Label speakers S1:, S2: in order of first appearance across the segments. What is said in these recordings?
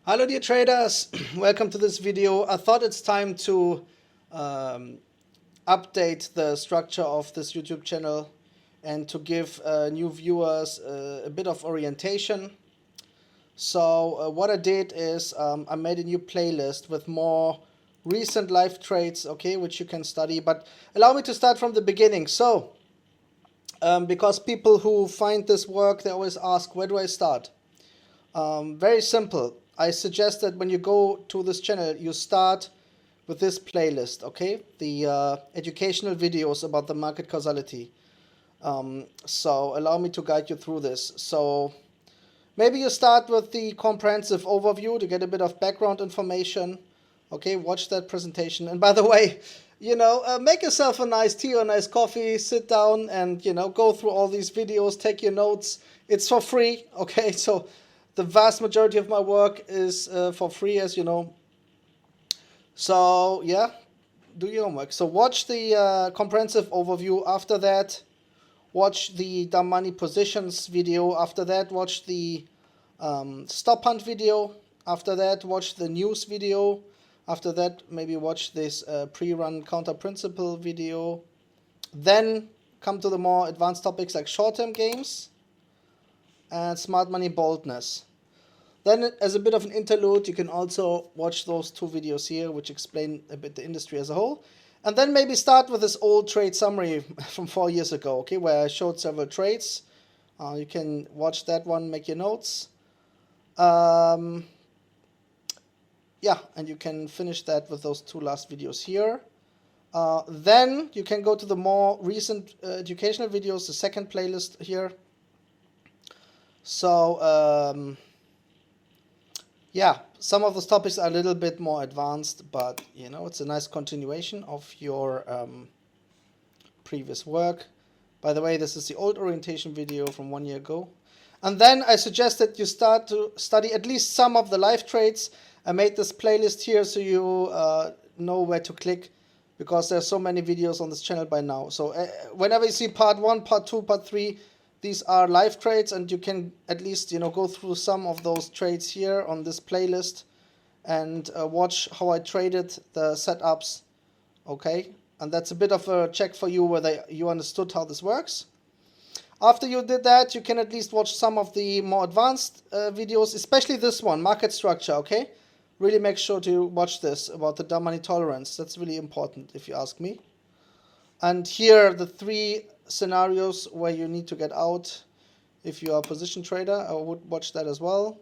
S1: Hello dear traders, welcome to this video. I thought it's time to update the structure of this YouTube channel and to give new viewers a bit of orientation. So what I did is I made a new playlist with more recent live trades, okay, which you can study, but allow me to start from the beginning. So because people who find this work, they always ask, where do I start? Very simple. I suggest that when you go to this channel, you start with this playlist, okay? The educational videos about the market causality. So allow me to guide you through this. So maybe you start with the comprehensive overview to get a bit of background information. Okay, watch that presentation. And by the way, make yourself a nice tea or a nice coffee, sit down and, go through all these videos, take your notes. It's for free, okay? So the vast majority of my work is for free, as you know. So, yeah, do your homework. So watch the comprehensive overview. After that, watch the dumb money positions video. After that, watch the stop hunt video. After that, watch the news video. After that, maybe watch this pre-run counter principle video. Then come to the more advanced topics like short-term games and smart money boldness. Then, as a bit of an interlude, you can also watch those two videos here, which explain a bit the industry as a whole. And then maybe start with this old trade summary from 4 years ago, okay, where I showed several trades. You can watch that one, make your notes. Yeah, and you can finish that with those two last videos here. Then you can go to the more recent educational videos, the second playlist here. So, yeah, some of those topics are a little bit more advanced, but, it's a nice continuation of your previous work. By the way, this is the old orientation video from 1 year ago. And then I suggest that you start to study at least some of the live trades. I made this playlist here so you know where to click, because there's so many videos on this channel by now. So whenever you see part 1, part 2, part 3, these are live trades, and you can at least go through some of those trades here on this playlist and watch how I traded the setups, okay? And that's a bit of a check for you whether you understood how this works. After you did that, you can at least watch some of the more advanced videos, especially this one, market structure, okay? Really make sure to watch this about the dumb money tolerance. That's really important if you ask me. And here are the 3 scenarios where you need to get out if you are a position trader. I would watch that as well.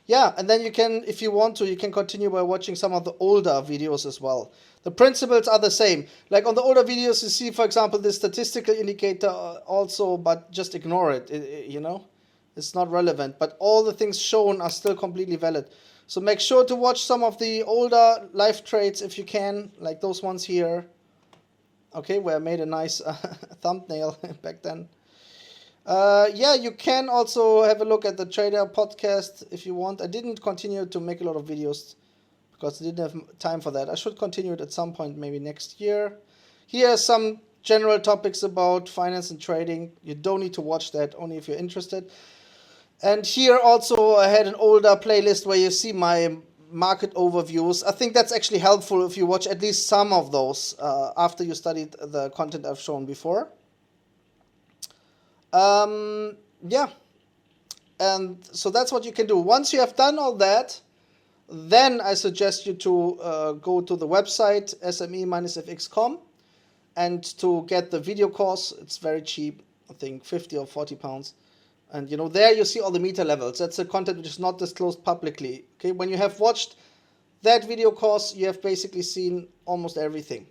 S1: Yeah, and then you can, if you want to, you can continue by watching some of the older videos as well. The principles are the same. Like on the older videos, you see, for example, this statistical indicator also, but just ignore it, It's not relevant, but all the things shown are still completely valid. So make sure to watch some of the older live trades if you can, like those ones here. Okay, where I made a nice thumbnail back then. Yeah, you can also have a look at the Trader podcast if you want. I didn't continue to make a lot of videos because I didn't have time for that. I should continue it at some point, maybe next year. Here are some general topics about finance and trading. You don't need to watch that, only if you're interested. And here also I had an older playlist where you see my market overviews. I think that's actually helpful if you watch at least some of those after you studied the content I've shown before. Yeah, and so that's what you can do. Once you have done all that, then I suggest you to go to the website sme-fx.com and to get the video course. It's very cheap, I think 50 or 40 pounds. And there you see all the meter levels. That's the content which is not disclosed publicly. Okay, when you have watched that video course, you have basically seen almost everything.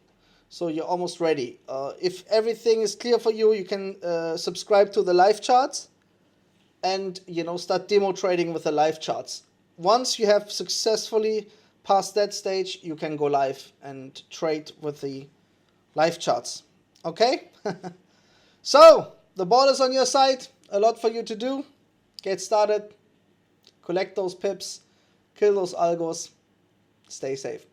S1: So you're almost ready. If everything is clear for you, you can subscribe to the live charts and start demo trading with the live charts. Once you have successfully passed that stage, you can go live and trade with the live charts. Okay? So the ball is on your side. A lot for you to do. Get started. Collect those pips. Kill those algos. Stay safe.